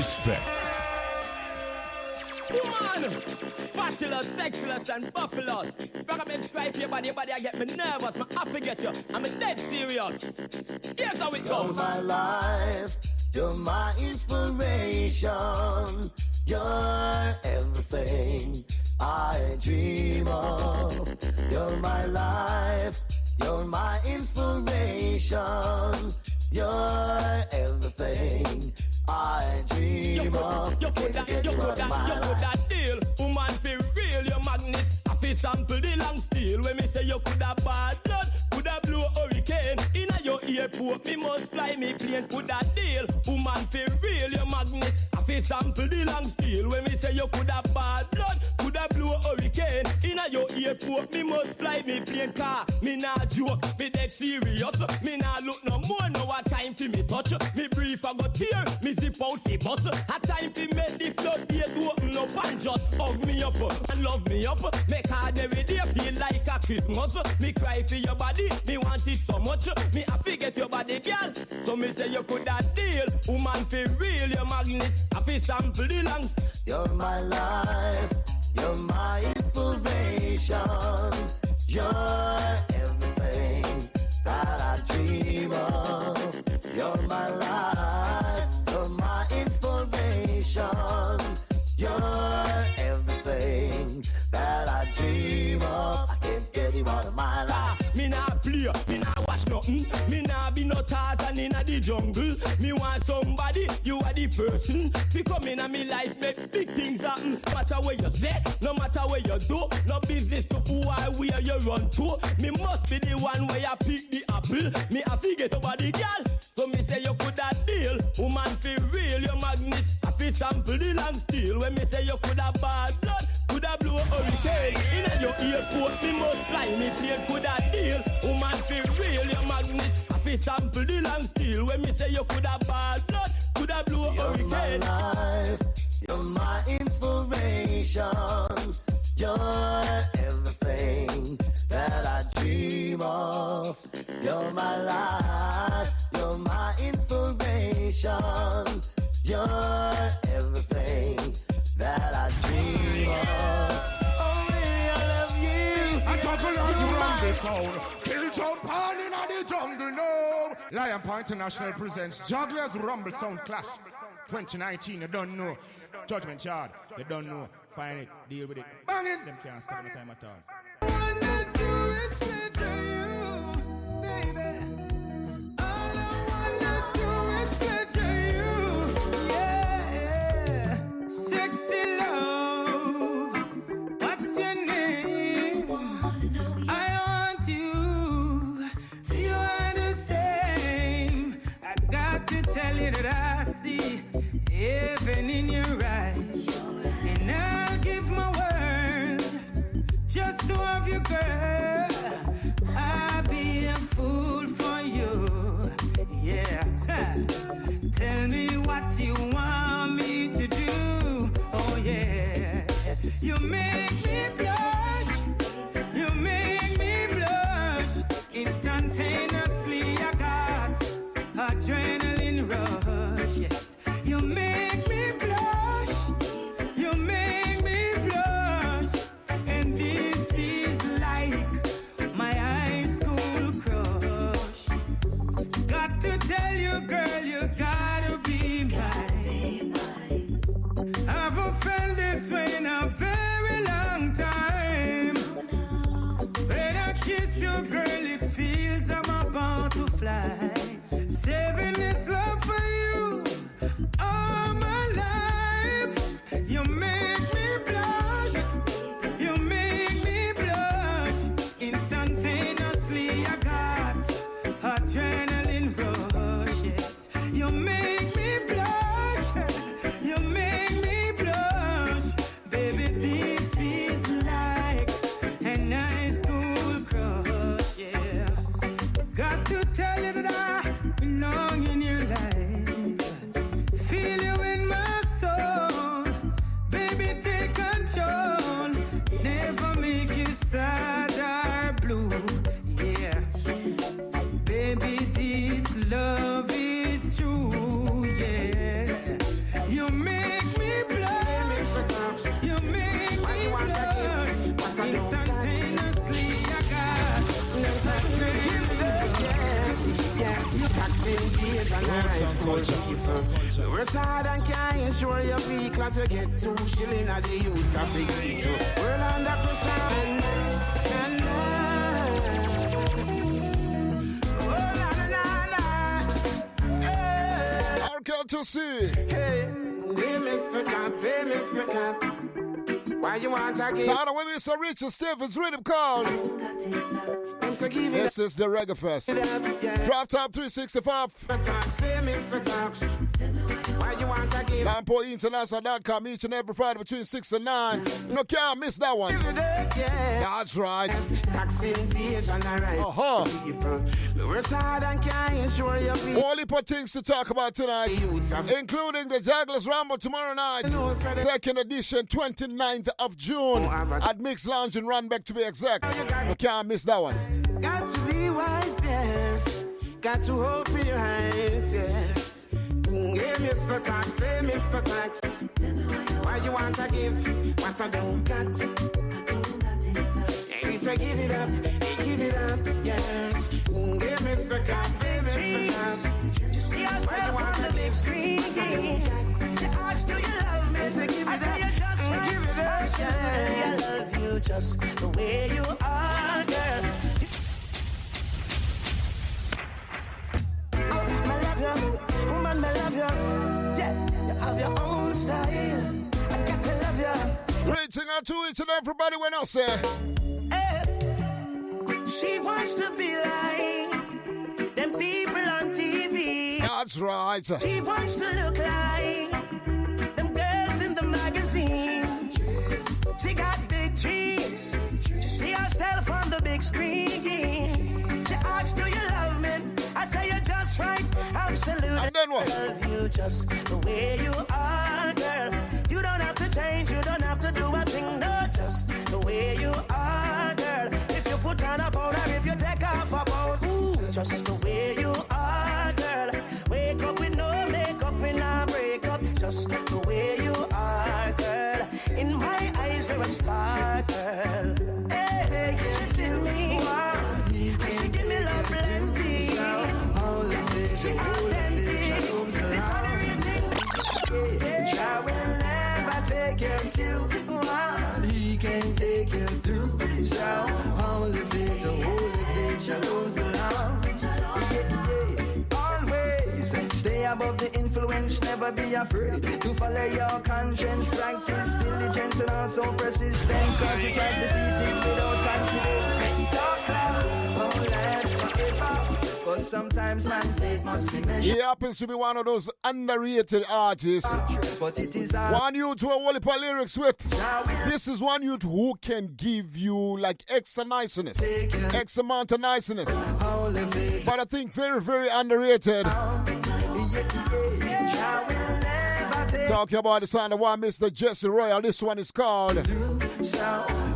Respect. Woman, fatulous, sexless, and buffalous. Recommend cry for your body I get me nervous. I forget you, I'm dead serious. Here's how it goes. You're my life, you're my inspiration. You're everything I dream of. You're my life, you're my inspiration. You're everything I dream of. You could that deal. Woman be real, your magnet. I feel sample the long steel. When me say you could have bad blood, could have blow hurricane. In a your airport, me must fly me plane. Could that deal. Woman be real, your magnet. I feel sample the long steel. When me say you could have bad blood, could have blow hurricane. In a your airport, me must fly me plane. Car, me not joke, me dead serious. Me not look no more, no what time for me touch. Me brief I got tear, me zip out fi bust. A time fi make the floodgate open up and just hug me up and love me up. Make hard every day feel like a Christmas. Me cry for your body, me want it so much. Me happy get your body, girl. So me say you could have deal. Woman fi real, your magnet. I fi sample the lungs. You're my life, you're my inspiration. You're everything that I dream of. You're my life, you're my inspiration. You're everything that I dream of. I can't get you out of my life. Me nah play, me nah watch nothing. Me nah be no Tarzan in the jungle. Me want somebody, you are the person. Fi come in me life, make big things happen. No matter where you say, no matter where you do, no business to who I where you run to. Me must be the one where you pick the apple. Me have to get over the girl. So me say you could have deal. Woman fi real, your magnet. I fi sample the long steel. When me say you could have bad blood, could have blow hurricane. In a your airport, me must fly me plane. Could have deal. Woman fi real, your magnet. I fi sample the long steel. When me say you could have bad blood, could have blow hurricane. You're my life, you're my inspiration. You're everything that I dream of. You're my life, you're my inspiration. You're everything that I dream of. Only I love you. I talk around you run this sound. Kill jump on in the jungle, no. Lion Paw International presents Jugglers Rumble Sound Clash 2019. You don't know. Judgment Yard. You don't know. Find it. Deal with it. Bang it. Them can't stop any time at all. That I see heaven in your eyes, and I'll give my word just to have you, girl. I'll be a fool for you, yeah. Tell me what you want me to do, oh yeah. You make me blush, you make me blush. Instantaneously I got adrenaline rush, yes. You make me blush, you make me blush, and this is like my high school crush. Got to tell you, girl, you gotta be mine. I haven't felt this way in a very long time. When I kiss you, girl, it feels I'm about to fly. Saving this love for you all my life. You make me blush, you make me blush. Instantaneously I got adrenaline rush, yes. You make me blush, you make me blush. Baby, this feels like a high school crush, yeah. Got to tell you that I belong in your life. life goal. Work hard and can't ensure your fee, class you get 2 shilling at the use of the key. World under pressure and to see. Hey, Mr. Cop, hey, Mr. Cop. Why you want to give? Sound of women so rich and stiff, it's rhythm called. This is the Reggae Fest. Drop top 365. Lion Paw Int International.com each and every Friday between 6 and 9. You can't miss that one. That's right. All heap of things to talk about tonight, including the Jagglers Rumble tomorrow night, second edition, 29th of June, at Mix Lounge in Runback to be exact. You can't miss that one. Got to be wise, yes. Got to open your eyes, yes. Hey, Mr. Tax, hey, Mr. Tax. Why you want to give what I don't got? And he said, give it up, yes. Hey, Mr. Tax, hey, Mr. Tax. Why you want to big screen? You ask, do you love me? I say you just give it up, yes. I love you just the way you are, girl. Woman, I love you. Yeah, you have your own style. I got to love you. Reaching out to each and everybody when I say. Hey, she wants to be like them people on TV. That's right. She wants to look like them girls in the magazine. She got big dreams. She see herself on the big screen. She asks, do you love me? I say you're just right, absolutely. And then what? I love you just the way you are, girl. You don't have to change, you don't have to do a thing, no, just the way you are, girl. If you put on a powder, if you take off a powder, ooh, just the way you are, girl. Wake up with no makeup when I break up, just the way you are, girl. In my eyes, you're a star, girl. Hey, can you feel me? She give me love plenty. She authentic. This all the real thing. I will never take you to what he can take you through. So hold it, shalom's along. Always stay above the influence, never be afraid to follow your conscience. Practice diligence and also persistence, cause you can't defeat it without confidence. Dark clouds won't last forever. But sometimes man's state must be measured. He happens to be one of those underrated artists. But it is one youth to a whole heap of lyrics with. This is one youth who can give you like X niceness, X amount of niceness. But I think very, very underrated. Talking about the sound of one Mr. Jesse Royal. This one is called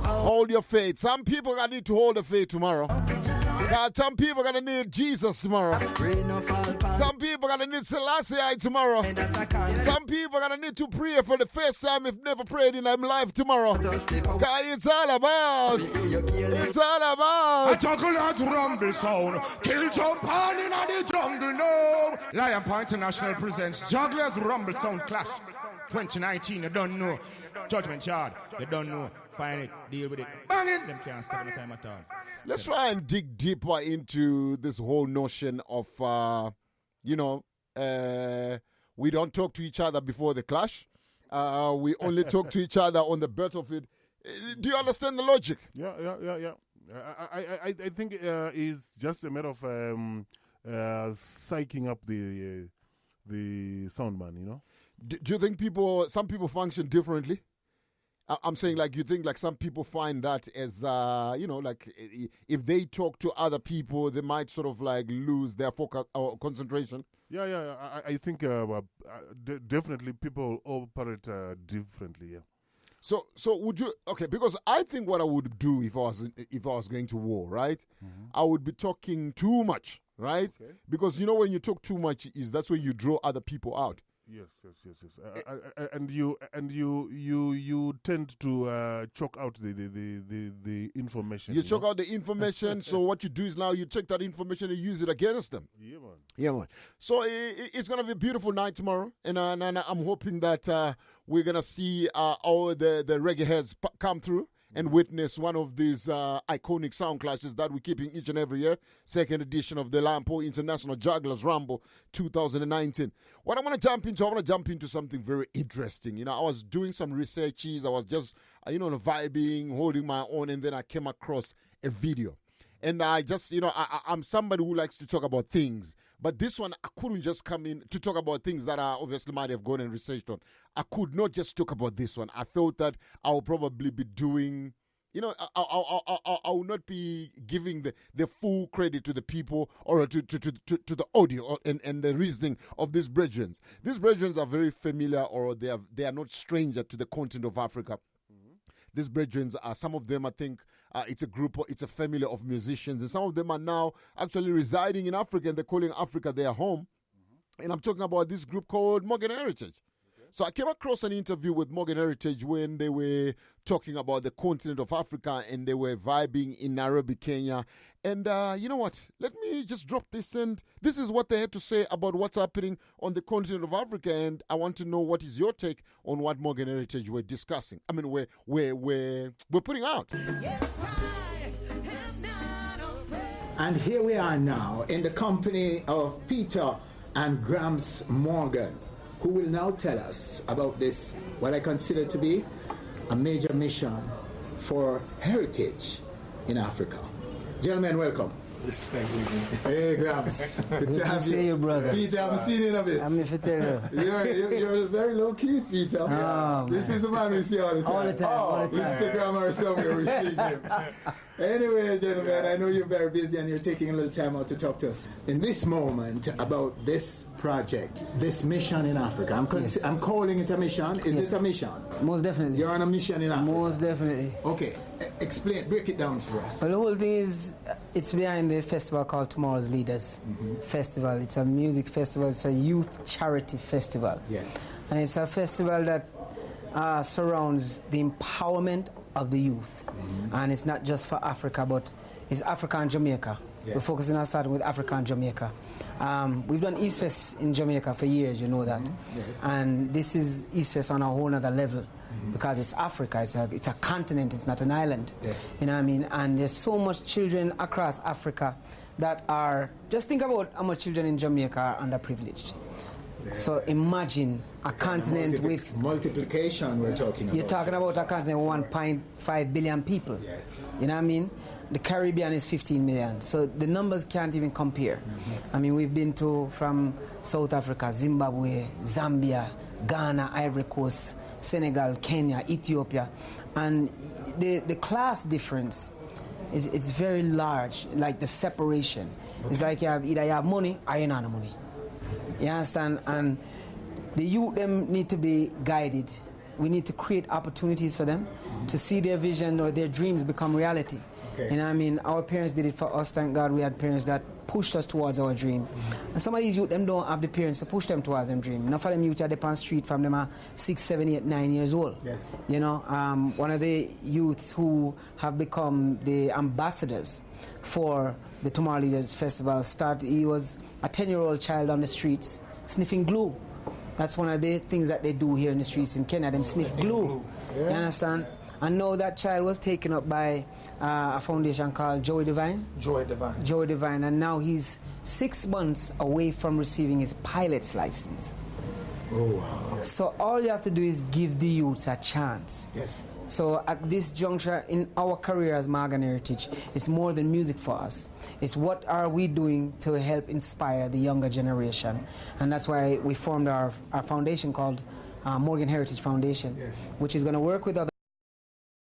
Hold Your Faith. Some people gonna need to hold the faith tomorrow. Some people gonna need Jesus tomorrow. Some people gonna need Selassie tomorrow. Some people gonna need to pray for the first time if never prayed in their life tomorrow. It's all about. It's all about. A chocolate rumble sound. Kill jump on in the jungle no. Lion Paw International presents Jugglers Rumble Sound Clash 2019. You don't know. Judgment Yard. You don't know. Find it. Deal with it. Bang it. Them can't stop any time at all. Let's try and dig deeper into this whole notion of, we don't talk to each other before the clash. We only talk to each other on the battlefield. Do you understand the logic? Yeah. I think it's just a matter of psyching up the sound man, you know? Do you think some people function differently? I'm saying, like, you think, like, some people find that as, like, if they talk to other people, they might sort of, like, lose their focus or concentration? Yeah. I think definitely people operate differently, yeah. So would you, okay, because I think what I would do if I was going to war, right? Mm-hmm. I would be talking too much, right? Okay. Because, when you talk too much, that's when you draw other people out. Yes. And you tend to choke out the information. You choke out the information. So what you do is now you take that information and use it against them. Yeah, man. So it's gonna be a beautiful night tomorrow, and I'm hoping that we're gonna see all the reggae heads come through and witness one of these iconic sound clashes that we keep in each and every year. Second edition of the Lion Paw International Jugglers Rumble 2019. What I want to jump into something very interesting. I was doing some researches. I was just, vibing, holding my own, and then I came across a video. And I just, I'm somebody who likes to talk about things. But this one, I couldn't just come in to talk about things that I obviously might have gone and researched on. I could not just talk about this one. I felt that I will probably be doing, I will not be giving the full credit to the people or to the audio and the reasoning of these brethren. These brethren are very familiar, or they are not stranger to the continent of Africa. These brethren are, some of them, I think, it's a family of musicians, and some of them are now actually residing in Africa, and they're calling Africa their home. And I'm talking about this group called Morgan Heritage. So I came across an interview with Morgan Heritage when they were talking about the continent of Africa, and they were vibing in Nairobi, Kenya. And you know what? Let me just drop this, and this is what they had to say about what's happening on the continent of Africa. And I want to know, what is your take on what Morgan Heritage were discussing? I mean, we're putting out. Yes, I have none of faith. And here we are now in the company of Peter and Gramps Morgan, who will now tell us about this, what I consider to be a major mission for heritage in Africa. Gentlemen, welcome. Respect you. Hey, Gramps. Good to have see you, brother. Peter, I haven't seen you in a bit. I'm here to tell you. You're very low-key, Peter. Oh, this is the man we see all the time. All the time. Instagram or somewhere we see him. Anyway, gentlemen, I know you're very busy and you're taking a little time out to talk to us in this moment about this project, this mission in Africa. I'm calling it a mission. Is it a mission? Most definitely. You're on a mission in Africa? Most definitely. Okay, break it down for us. Well, the whole thing is, it's behind the festival called Tomorrow's Leaders Festival. It's a music festival. It's a youth charity festival. Yes. And it's a festival that surrounds the empowerment of the youth. And it's not just for Africa, but it's Africa and Jamaica. Yeah. We're focusing on starting with Africa and Jamaica. We've done East Fest in Jamaica for years, you know that. Yes. And this is East Fest on a whole other level because it's Africa. It's a continent. It's not an island. Yes. You know what I mean? And there's so much children across Africa that are, just think about how much children in Jamaica are underprivileged. Yeah. So imagine a continent with multiplication. We're talking about. You're talking about a continent with 1.5 billion people. Yes. You know what I mean? The Caribbean is 15 million. So the numbers can't even compare. I mean, we've been from South Africa, Zimbabwe, Zambia, Ghana, Ivory Coast, Senegal, Kenya, Ethiopia, and the class difference is very large. Like the separation, it's like either you have money or you don't have money. You understand? And the youth, them need to be guided. We need to create opportunities for them to see their vision or their dreams become reality. Okay. You know what I mean? Our parents did it for us. Thank God we had parents that pushed us towards our dream. And some of these youth, them don't have the parents to push them towards their dream. Enough of them youth are up on the street from them are 6, 7, 8, 9 years old. Yes. You know, one of the youths who have become the ambassadors for the Tomorrow Leaders Festival he was a 10-year-old child on the streets sniffing glue. That's one of the things that they do here in the streets in Kenya. Them sniff glue. Yeah. You understand? And now that child was taken up by a foundation called Joey Divine. Joey Divine. And now he's 6 months away from receiving his pilot's license. Oh, wow. So all you have to do is give the youths a chance. Yes. So at this juncture in our career as Morgan Heritage, it's more than music for us. It's what are we doing to help inspire the younger generation. And that's why we formed our foundation called Morgan Heritage Foundation, which is going to work with other